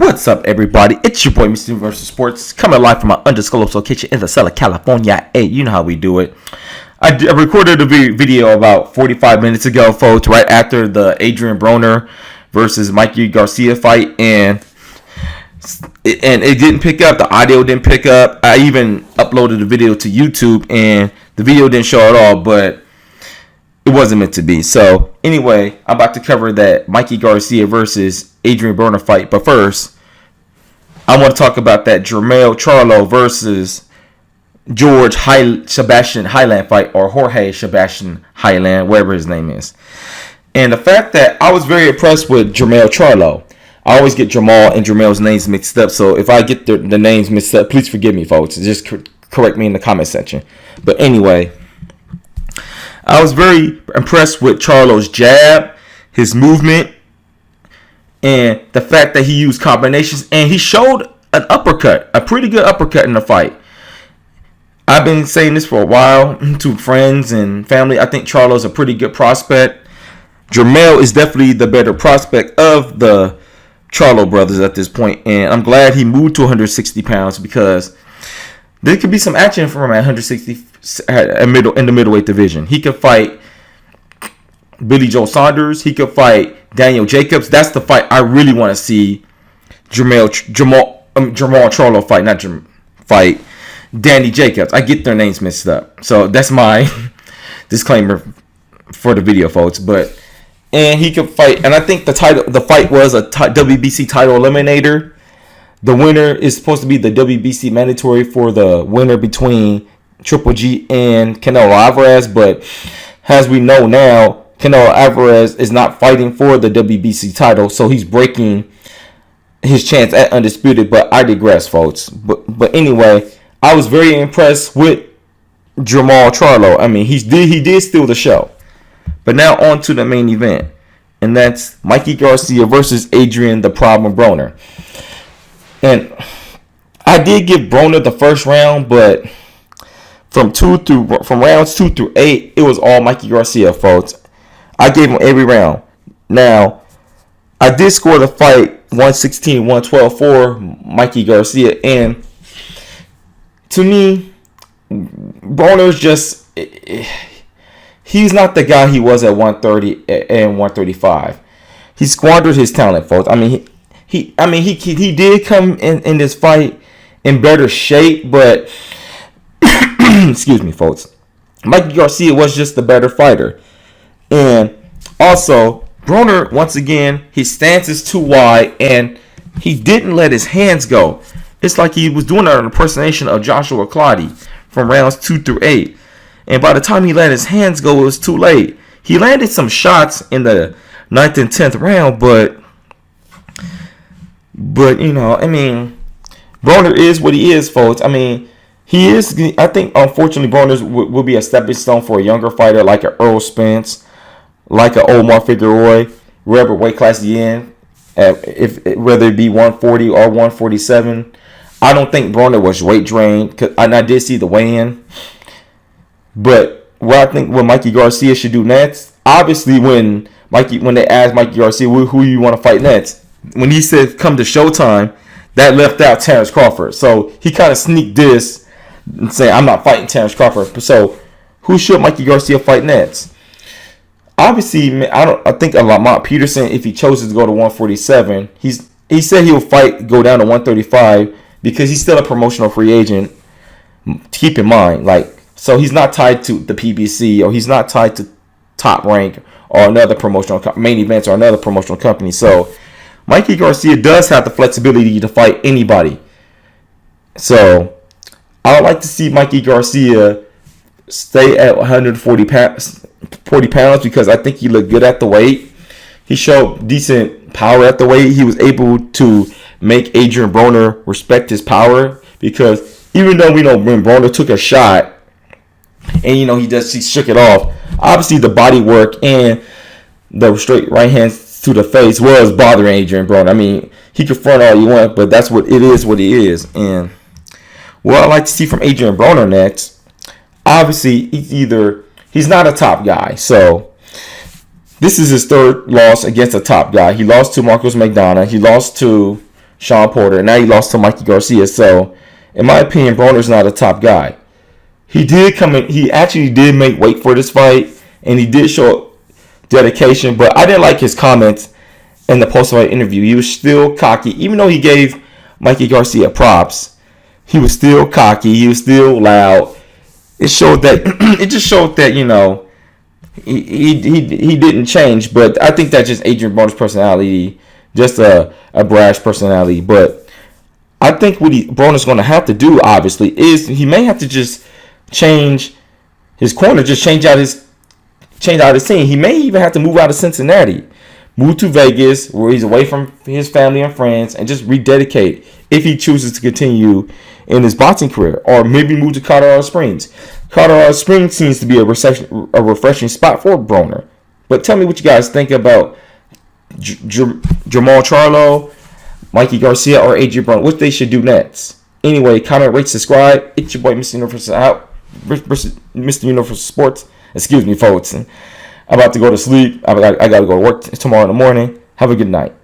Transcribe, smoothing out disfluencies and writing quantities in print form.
What's up, everybody? It's your boy, Mr. Universal Sports, coming live from my undisclosed location in the Southern California. Hey, you know how we do it. I recorded a video about 45 minutes ago, folks, right after the Adrien Broner versus Mikey Garcia fight, and it didn't pick up. The audio didn't pick up. I even uploaded the video to YouTube, and the video didn't show at all, but it wasn't meant to be. So anyway, I'm about to cover that Mikey Garcia versus Adrien Broner fight. But first, I want to talk about that Jermell Charlo versus Sebastian Highland fight, or Jorge Sebastian Highland, whatever his name is. And the fact that I was very impressed with Jermell Charlo. I always get Jamal and Jermell's names mixed up. So if I get the names mixed up, please forgive me, folks. Just correct me in the comment section. But anyway, I was very impressed with Charlo's jab, his movement, and the fact that he used combinations. And he showed an uppercut, a pretty good uppercut in the fight. I've been saying this for a while to friends and family. I think Charlo's a pretty good prospect. Jermell is definitely the better prospect of the Charlo brothers at this point. And I'm glad he moved to 160 pounds because there could be some action for him at 160 in the middleweight division. He could fight Billy Joe Saunders. He could fight Daniel Jacobs. That's the fight I really want to see Jamal Charlo fight, not fight Danny Jacobs. I get their names mixed up. So that's my disclaimer for the video, folks. And he could fight, and I think the fight was a WBC title eliminator. The winner is supposed to be the WBC mandatory for the winner between Triple G and Canelo Alvarez, but as we know now, Canelo Alvarez is not fighting for the WBC title, so he's breaking his chance at undisputed. But I digress, folks. But anyway, I was very impressed with Jermell Charlo. I mean, he did steal the show. But now on to the main event, and that's Mikey Garcia versus Adrien the Problem Broner. And I did give Broner the first round, but from rounds 2 through 8, it was all Mikey Garcia, folks. I gave him every round. Now, I did score the fight 116-112 for Mikey Garcia, and to me, Broner's just, he's not the guy he was at 130 and 135. He squandered his talent, folks. I mean, he did come in this fight in better shape, but excuse me, folks. Mikey Garcia was just the better fighter. And also, Broner, once again, his stance is too wide, and he didn't let his hands go. It's like he was doing an impersonation of Joshua Clottey from rounds 2 through 8. And by the time he let his hands go, it was too late. He landed some shots in the 9th and 10th round, but you know, I mean, Broner is what he is, folks. I mean, he is. I think, unfortunately, Broner will be a stepping stone for a younger fighter like an Earl Spence, like an Omar Figueroa, wherever weight class he in, whether it be 140 or 147. I don't think Broner was weight drained, and I did see the weigh-in. But what I think what Mikey Garcia should do next, obviously, when they asked Mikey Garcia who you want to fight next, when he said come to Showtime, that left out Terrence Crawford. So he kind of sneaked this and say I'm not fighting Terrence Crawford. So who should Mikey Garcia fight next? Obviously, I think a Lamont Peterson, if he chooses to go to 147, he said he'll go down to 135 because he's still a promotional free agent. Keep in mind, so he's not tied to the PBC, or he's not tied to Top Rank or another promotional main events or another promotional company. So Mikey Garcia does have the flexibility to fight anybody. So I would like to see Mikey Garcia stay at 140 pounds, because I think he looked good at the weight. He showed decent power at the weight. He was able to make Adrien Broner respect his power, because even though we know when Broner took a shot and he shook it off, obviously the body work and the straight right hands to the face was bothering Adrien Broner. I mean, he can front all you want, but that's what it is, what he is. And what I'd like to see from Adrien Broner next, obviously he's not a top guy. So this is his third loss against a top guy. He lost to Marcos McDonough. He lost to Sean Porter, and now he lost to Mikey Garcia. So, in my opinion, Broner's not a top guy. He did come in. He actually did make weight for this fight, and he did show dedication. But I didn't like his comments in the post-fight interview. He was still cocky, even though he gave Mikey Garcia props. He was still cocky. He was still loud. It showed that. It just showed that he didn't change. But I think that's just Adrien Broner's personality, just a brash personality. But I think what Broner's going to have to do, obviously, is he may have to just change his corner, just change out his team. He may even have to move out of Cincinnati, move to Vegas, where he's away from his family and friends, and just rededicate if he chooses to continue in his boxing career, or maybe move to Colorado Springs. Colorado Springs seems to be a refreshing spot for Broner. But tell me what you guys think about Jermall Charlo, Mikey Garcia, or Adrien Broner. What they should do next. Anyway, comment, rate, subscribe. It's your boy, Mr. Universal out. Mr. Universal Sports. Excuse me, folks. I'm about to go to sleep. I got to go to work tomorrow in the morning. Have a good night.